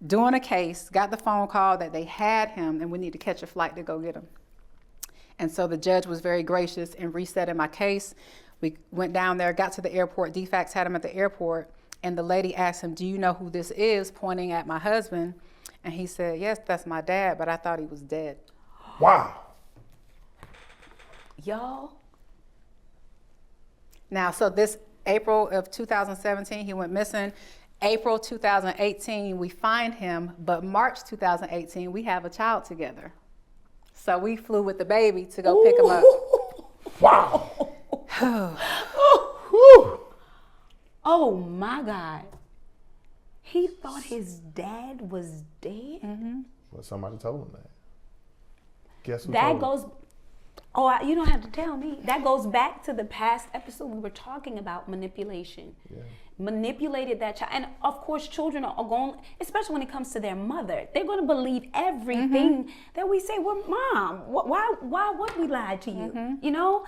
doing a case, got the phone call that they had him and we need to catch a flight to go get him. And so the judge was very gracious in resetting my case. We went down there, got to the airport, DFACS had him at the airport, and the lady asked him, "Do you know who this is?" pointing at my husband. And he said, "Yes, that's my dad, but I thought he was dead." Wow. Y'all. Now, so this April of 2017, he went missing. April 2018, we find him, but March 2018, we have a child together. So we flew with the baby to go pick him up. Wow. Oh my God. He thought his dad was dead? Well, somebody told him that. Guess who That told him? goes, you don't have to tell me. That goes back to the past episode we were talking about manipulation. Yeah. Manipulated that child. And of course, children are going, especially when it comes to their mother, they're going to believe everything that we say. Well, Mom, why would we lie to you? You know?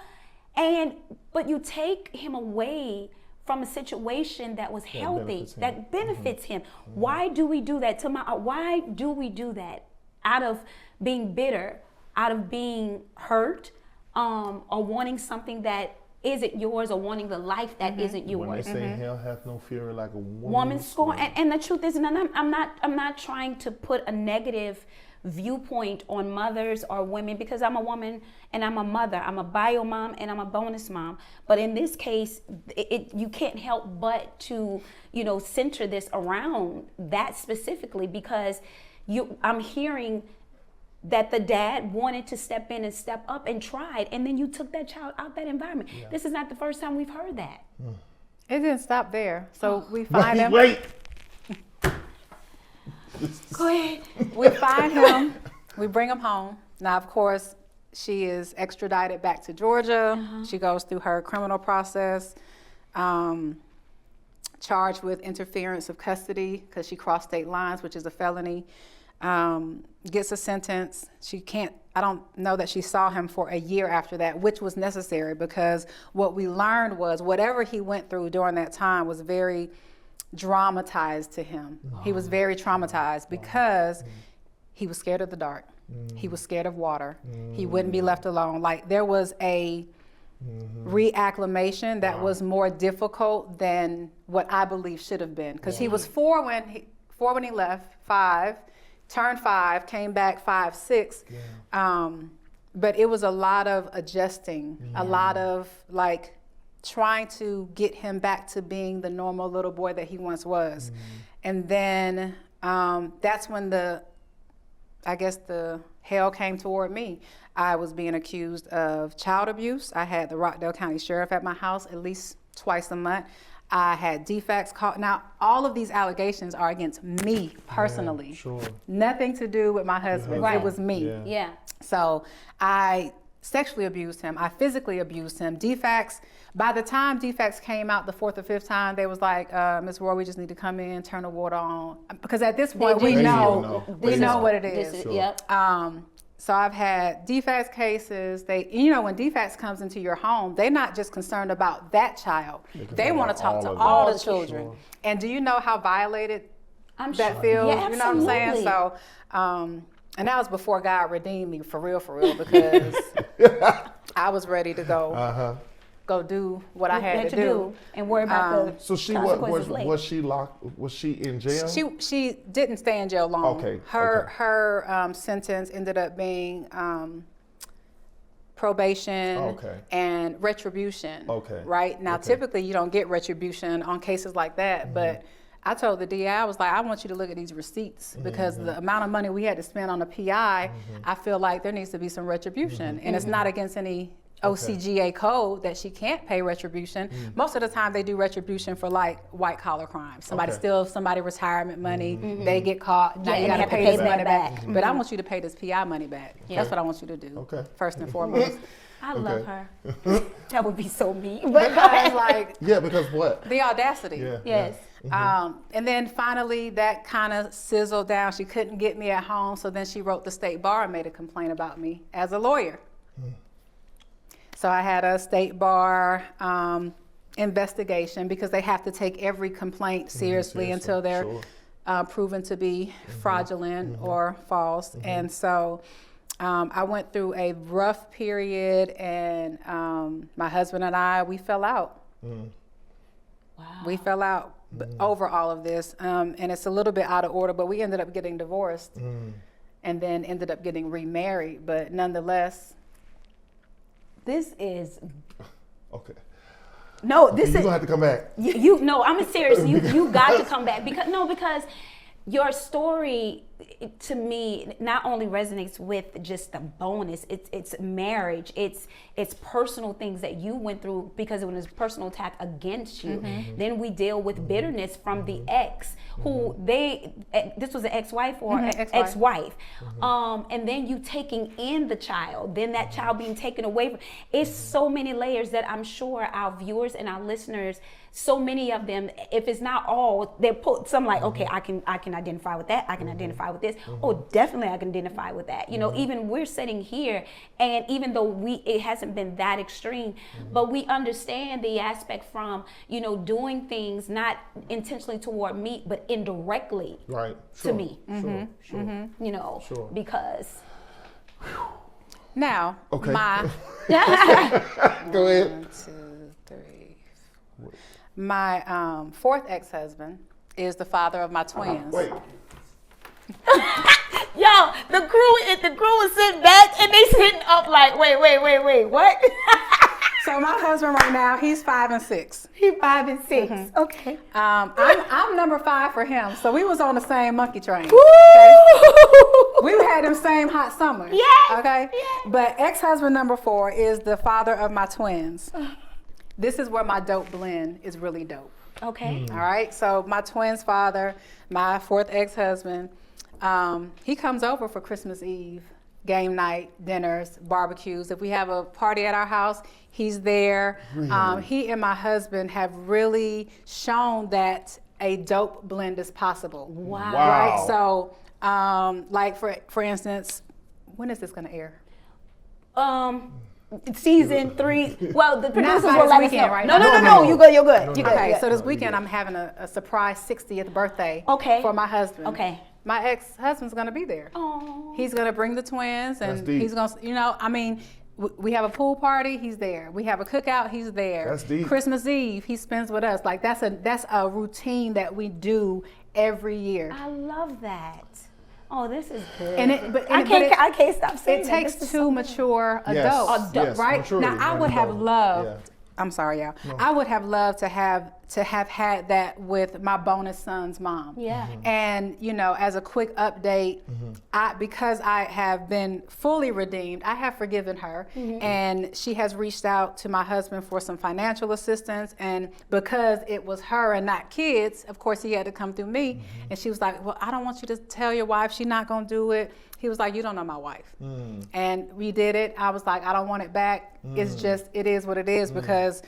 But you take him away from a situation that was healthy, that benefits him. Why do we do that? Why do we do that? Out of being bitter, out of being hurt, or wanting something that isn't yours, or wanting the life that isn't yours. When they say hell hath no fury like a Woman scorn. And the truth is, and I'm not trying to put a negative viewpoint on mothers or women, because I'm a woman and I'm a mother. I'm a bio mom and I'm a bonus mom. But in this case, you can't help but to, center this around that specifically, because I'm hearing that the dad wanted to step in and step up and tried, and then you took that child out that environment. Yeah. This is not the first time we've heard that. It didn't stop there. So we find him. Wait. Go ahead. We find him. We bring him home. Now, of course, she is extradited back to Georgia. She goes through her criminal process, charged with interference of custody because she crossed state lines, which is a felony. Gets a sentence. I don't know that she saw him for a year after that, which was necessary, because what we learned was whatever he went through during that time was very dramatized to him. He was very traumatized because he was scared of the dark. He was scared of water. He wouldn't be left alone. Like, there was a reacclimation that was more difficult than what I believe should have been, because he was four when he left, 5, turned 5, came back 5, 6. But it was a lot of adjusting, a lot of trying to get him back to being the normal little boy that he once was. And then that's when the hell came toward me. I was being accused of child abuse. I had the Rockdale County Sheriff at my house at least twice a month. I had DFACS called. Now, all of these allegations are against me personally. Yeah, sure. Nothing to do with my husband. Right. It was me. Yeah. So I sexually abused him. I physically abused him. DFACS, by the time DFACS came out the 4th or 5th time, they was like, Ms. Roy, we just need to come in, turn the water on. Because at this point, we know what it is. Yep. So I've had DFACS cases. When DFACS comes into your home, they're not just concerned about that child. They want to talk to all the children. Sure. And do you know how violated that feels? Yeah, you know what I'm saying? So, and that was before God redeemed me for real, because I was ready to go go do what I had to do. and worry about the So she consequences later. was she locked? Was she in jail? She didn't stay in jail long. Okay, Her sentence ended up being probation and retribution. Okay. Right? Now, Okay. typically you don't get retribution on cases like that, but I told the DA, I was like, I want you to look at these receipts because the amount of money we had to spend on a PI, I feel like there needs to be some retribution. And it's not against any OCGA code that she can't pay retribution. Most of the time they do retribution for like white collar crimes. Somebody steals somebody retirement money, they get caught, now you gotta pay this money back. But I want you to pay this PI money back. That's what I want you to do, first and foremost. I love her. That would be so mean. But because like because what? the audacity. Yes. And then finally that kind of sizzled down. She couldn't get me at home, so then she wrote the state bar and made a complaint about me as a lawyer. So I had a state bar investigation because they have to take every complaint seriously until they're proven to be fraudulent or false. And so I went through a rough period, and my husband and I, we fell out. Wow. We fell out over all of this. And it's a little bit out of order, but we ended up getting divorced and then ended up getting remarried. But nonetheless, This is Okay. no. This You're is gonna have to come back. you. No, I'm serious. You got to come back because your story to me not only resonates with just the bonus. It's marriage. It's personal things that you went through because it was a personal attack against you. Then we deal with bitterness from the ex who this was an ex-wife or ex-wife. And then you taking in the child, then that child being taken away from. It's so many layers that I'm sure our viewers and our listeners, so many of them, if it's not all, they put some like, okay, I can identify with that. I can identify with this. Oh, definitely I can identify with that. You know, even we're sitting here, and even though it hasn't been that extreme, but we understand the aspect from, doing things not intentionally toward me, but indirectly to me. Sure. Because. now my Go ahead. 1, 2, 3, 4. My fourth ex-husband is the father of my twins. Wait. Yo, the crew was sitting back and they sitting up like, wait, what? So my husband right now, he's 5 and 6. He's 5 and 6. Okay. I'm number 5 for him. So we was on the same monkey train. Woo! Okay? We had them same hot summers. Yes, Okay. yes. But ex-husband number 4 is the father of my twins. This is where my dope blend is really dope. Okay. All right. So my twins' father, my fourth ex-husband, he comes over for Christmas Eve, game night, dinners, barbecues. If we have a party at our house, he's there. Really? He and my husband have really shown that a dope blend is possible. Wow. Right. So, like for instance, when is this going to air? Season 3. Well, the producers by will this let us weekend, know. right? No. You're good. You're good. Okay, so this weekend I'm having a surprise 60th birthday for my husband. Okay. My ex-husband's gonna be there. Oh. He's gonna bring the twins, That's and deep. he's gonna, we have a pool party, he's there. We have a cookout, he's there. That's deep. Christmas Eve, he spends with us. Like that's a routine that we do every year. I love that. Oh, this is good. I can't stop saying it that. takes This is two so good. mature Yes, adults, yes, right? maturity, Now I right, would have adult. loved. Yeah. I'm sorry, y'all. No. I would have loved to have had that with my bonus son's mom. Yeah. And as a quick update, because I have been fully redeemed, I have forgiven her, and she has reached out to my husband for some financial assistance. And because it was her and not kids, of course he had to come through me. And she was like, "Well, I don't want you to tell your wife; she's not gonna do it." He was like, "You don't know my wife." And we did it. I was like, "I don't want it back. It's just, it is what it is," because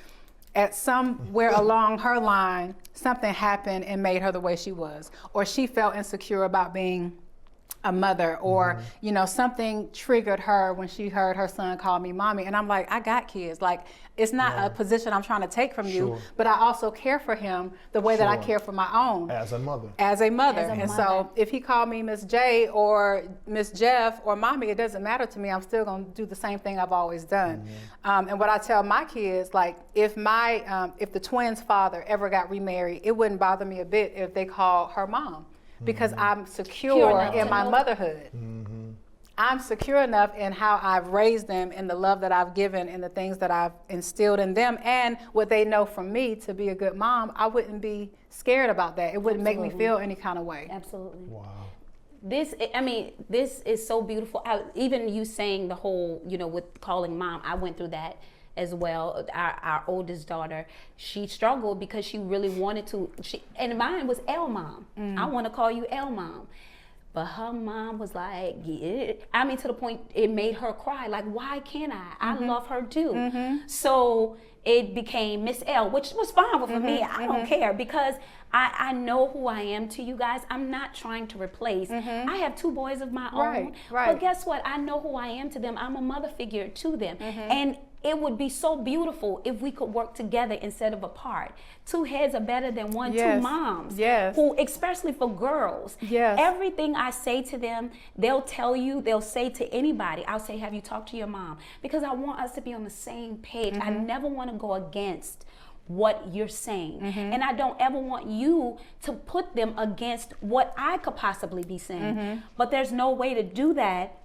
at somewhere along her line, something happened and made her the way she was, or she felt insecure about being a mother, or you know, something triggered her when she heard her son call me mommy, and I'm like, I got kids. Like, it's not a position I'm trying to take from you, but I also care for him the way that I care for my own as a mother. And so if he called me Miss J or Miss Jeff or mommy, it doesn't matter to me. I'm still gonna do the same thing I've always done. And what I tell my kids, like, if the twins' father ever got remarried, it wouldn't bother me a bit if they call her mom, because I'm secure in my motherhood. I'm secure enough in how I've raised them, and the love that I've given, and the things that I've instilled in them, and what they know from me to be a good mom. I wouldn't be scared about that. It wouldn't make me feel any kind of way. Absolutely. Wow. This is so beautiful. Even you saying the whole, you know, with calling mom, I went through that as well. Our oldest daughter, she struggled because she really wanted to. And mine was L mom. I want to call you L mom. But her mom was like, I mean, to the point it made her cry. Like, why can't I? I love her too. So it became Miss L, which was fine with me. I don't care, because I know who I am to you guys. I'm not trying to replace. I have 2 boys of my own. But guess what? I know who I am to them. I'm a mother figure to them. And it would be so beautiful if we could work together instead of apart. 2 heads are better than one. 2 moms. Who, especially for girls. Everything I say to them, they'll tell you, they'll say to anybody, I'll say, have you talked to your mom? Because I want us to be on the same page. I never want to go against what you're saying. And I don't ever want you to put them against what I could possibly be saying. But there's no way to do that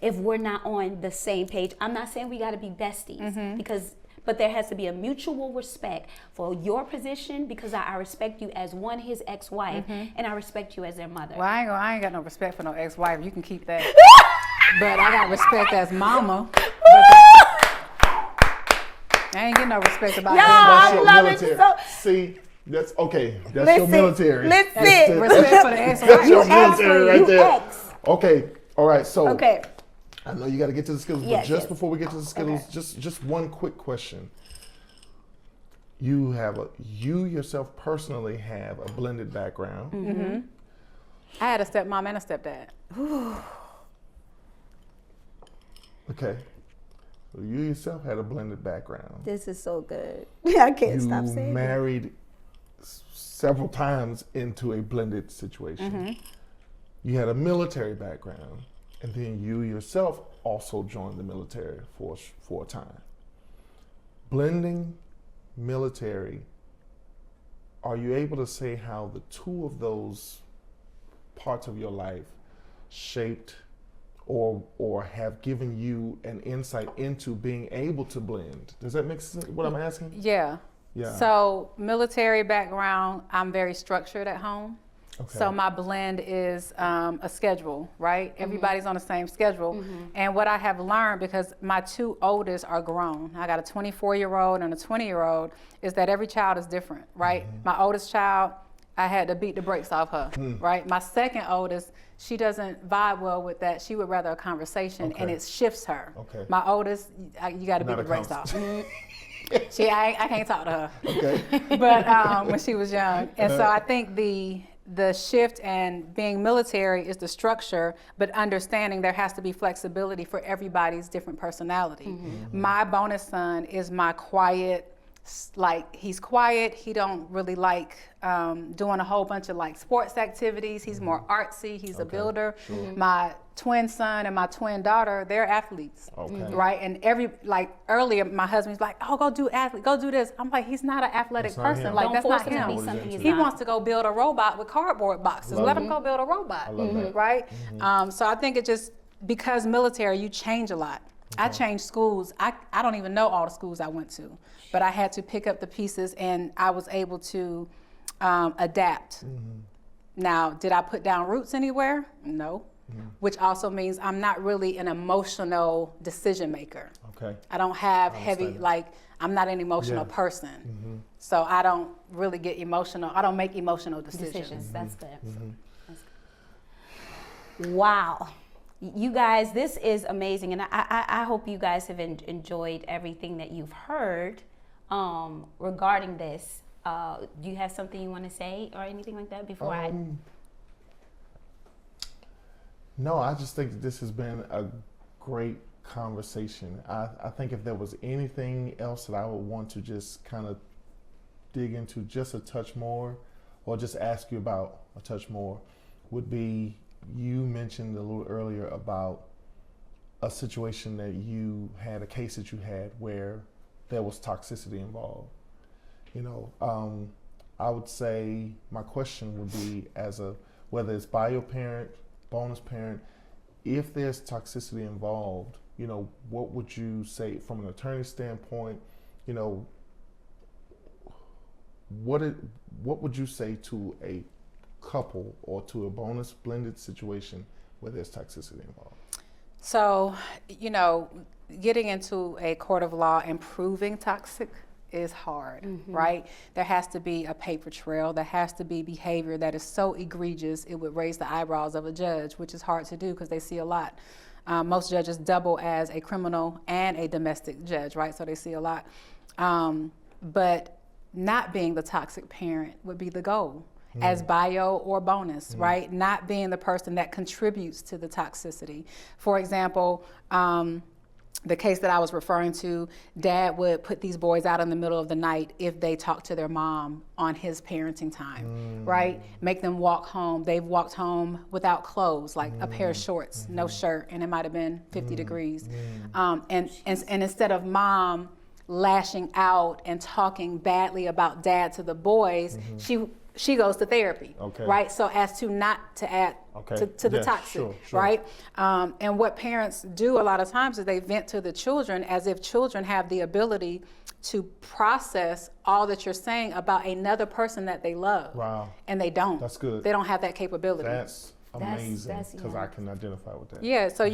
if we're not on the same page. I'm not saying we got to be besties, but there has to be a mutual respect for your position, because I respect you as his ex-wife, and I respect you as their mother. Well, I ain't got no respect for no ex-wife. You can keep that. But I got respect as mama. I ain't getting no respect about that. I love military. it so. See, that's okay. That's your military. Listen. Respect for the ex-wife. That's your military right there. Ex. Okay. All right. So. Okay. I know you got to get to the Skittles, but just before we get to the Skittles, just one quick question. You yourself personally have a blended background. I had a stepmom and a stepdad. Okay. So you yourself had a blended background. This is so good. I can't stop saying it. You married several times into a blended situation. You had a military background. And then you yourself also joined the military for a time. Blending military, are you able to say how the 2 of those parts of your life shaped or have given you an insight into being able to blend? Does that make sense, what I'm asking? Yeah. So military background, I'm very structured at home. So my blend is a schedule, right? Everybody's on the same schedule. And what I have learned, because my 2 oldest are grown, I got a 24-year-old and a 20-year-old, is that every child is different, right? My oldest child, I had to beat the brakes off her, right? My second oldest, she doesn't vibe well with that. She would rather a conversation, and it shifts her. My oldest, you got to beat the brakes off. I can't talk to her. But when she was young. And so I think the shift and being military is the structure, but understanding there has to be flexibility for everybody's different personality. My bonus son is my quiet, like, he's quiet. He don't really like doing a whole bunch of like sports activities. He's more artsy. He's a builder. My twin son and my twin daughter, they're athletes, right? And earlier, my husband's like, "Oh, go do this." I'm like, he's not an athletic person. Like, that's not him. He wants to go build a robot with cardboard boxes. Let him go build a robot, right? So I think it just, because military, you change a lot. I changed schools. I don't even know all the schools I went to, but I had to pick up the pieces, and I was able to adapt. Now, did I put down roots anywhere? No. Which also means I'm not really an emotional decision maker. I don't have I'm not an emotional person. So I don't really get emotional. I don't make emotional decisions. That's good. Wow. You guys, this is amazing, and I hope you guys have enjoyed everything that you've heard regarding this. Do you have something you want to say or anything like that before No, I just think that this has been a great conversation. I think if there was anything else that I would want to just kind of dig into just a touch more, or just ask you about a touch more, would be, you mentioned a little earlier about a situation that you had, a case that you had where there was toxicity involved. I would say my question would be, whether it's bio parent, bonus parent, if there's toxicity involved, what would you say from an attorney standpoint? What would you say to a couple or to a bonus blended situation where there's toxicity involved? So, getting into a court of law and proving toxic is hard, right? There has to be a paper trail. There has to be behavior that is so egregious it would raise the eyebrows of a judge, which is hard to do because they see a lot. Most judges double as a criminal and a domestic judge, right? So they see a lot. But not being the toxic parent would be the goal. As bio or bonus, right? Not being the person that contributes to the toxicity. For example, the case that I was referring to, dad would put these boys out in the middle of the night if they talked to their mom on his parenting time, right? Make them walk home. They've walked home without clothes, like a pair of shorts, no shirt, and it might have been 50 degrees. And instead of mom lashing out and talking badly about dad to the boys, she goes to therapy, right? So as to not to add to the toxic, sure. Right? And what parents do a lot of times is they vent to the children as if children have the ability to process all that you're saying about another person that they love. Wow. And they don't. That's good. They don't have that capability. That's amazing, because I can identify with that. Yeah, so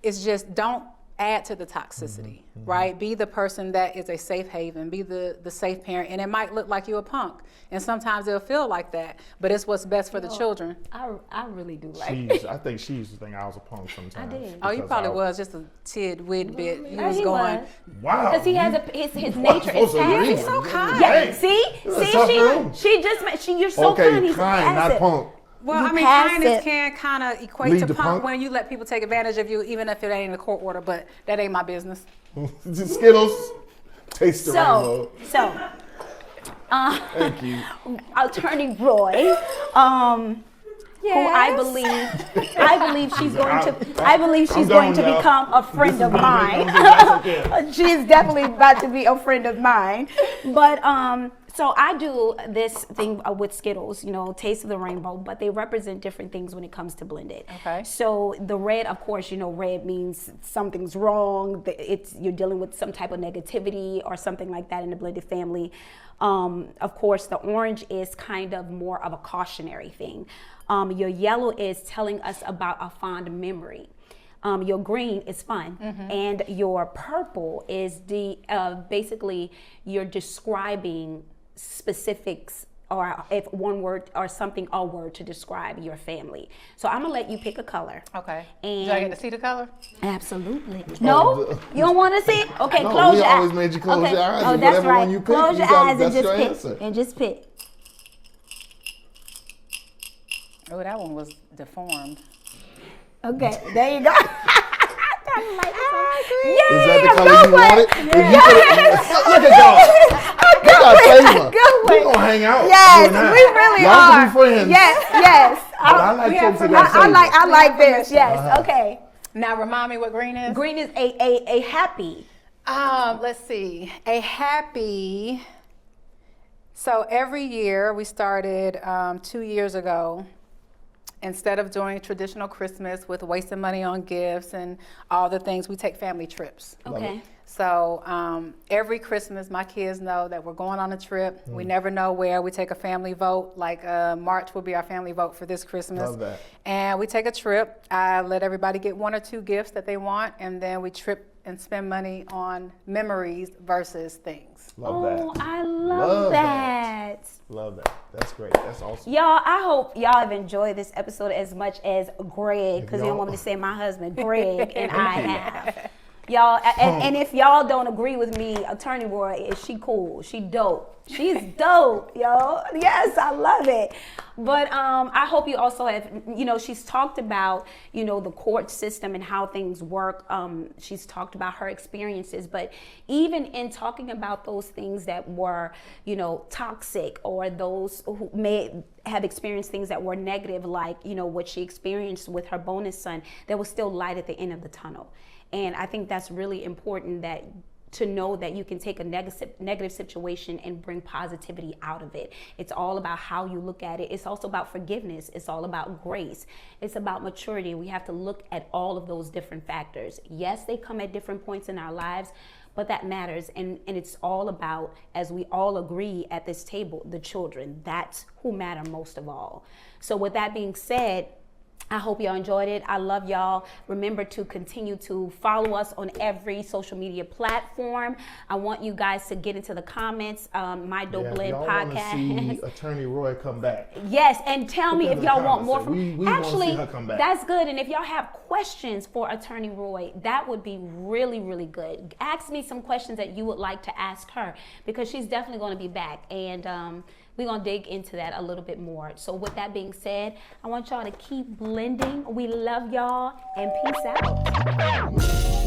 it's just don't add to the toxicity, right? Be the person that is a safe haven, be the safe parent, and it might look like you're a punk, and sometimes it'll feel like that, but it's what's best for the children. I really do like it. I think she used to think I was a punk sometimes. I did. Oh, you probably was just a tidwit bit. He was going, wow. Because he has his nature is passive. He's so kind. Yeah, you're so kind. He's kind, not punk. Well, I mean, kindness can kind of equate to punk when you let people take advantage of you, even if it ain't a court order, but that ain't my business. Skittles, taste the rainbow. Thank you. Attorney Roy, who I believe she's going to become a friend of mine. She is definitely about to be a friend of mine. But so I do this thing with Skittles, taste of the rainbow, but they represent different things when it comes to blended. Okay. So the red, of course, red means something's wrong. You're dealing with some type of negativity or something like that in the blended family. Of course, the orange is kind of more of a cautionary thing. Your yellow is telling us about a fond memory. Your green is fun, and your purple is basically you're describing specifics, or if one word or something, a word to describe your family. So I'm gonna let you pick a color. Okay. And do I get to see the color? Absolutely. No, you don't want to see? Okay, no, close your eyes. We always made you close your eyes. Oh, that's right. One you pick, close your eyes and just pick. Oh, that one was deformed. Okay, there you go. Is that the color you wanted? Look at y'all. We got flavor. We're going to hang out. Yes, we really y'all are. Y'all can be friends. Yes. I like this. Yes, okay. Now remind me what green is. Green is a happy. Let's see. A happy. So every year, we started 2 years ago, instead of doing traditional Christmas with wasting money on gifts and all the things, we take family trips. Okay. So every Christmas, my kids know that we're going on a trip. We never know where. We take a family vote. Like March will be our family vote for this Christmas. Love that. And we take a trip. I let everybody get 1 or 2 gifts that they want, and then we trip and spend money on memories versus things. Love that. Oh, I love that. Love that. That's great. That's awesome. Y'all, I hope y'all have enjoyed this episode as much as Greg, because you don't want me to say my husband, Greg, and I have. y'all. And if y'all don't agree with me, Attorney Roy, she cool. She dope. She's dope, yo. Yes, I love it. But I hope you also have, she's talked about, the court system and how things work. She's talked about her experiences. But even in talking about those things that were, toxic, or those who may have experienced things that were negative, like, what she experienced with her bonus son, there was still light at the end of the tunnel. And I think that's really important, that to know that you can take a negative situation and bring positivity out of it. It's all about how you look at it. It's also about forgiveness. It's all about grace. It's about maturity. We have to look at all of those different factors. Yes, they come at different points in our lives, but that matters. And it's all about, as we all agree at this table, the children. That's who matter most of all. So with that being said, I hope y'all enjoyed it. I love y'all. Remember to continue to follow us on every social media platform. I want you guys to get into the comments. My Dope Blend y'all podcast. Want to see Attorney Roy come back? Yes, and tell me if y'all want more from. We Actually, want to see her come back. That's good. And if y'all have questions for Attorney Roy, that would be really, really good. Ask me some questions that you would like to ask her, because she's definitely going to be back. And we're going to dig into that a little bit more. So with that being said, I want y'all to keep blending. We love y'all, and peace out.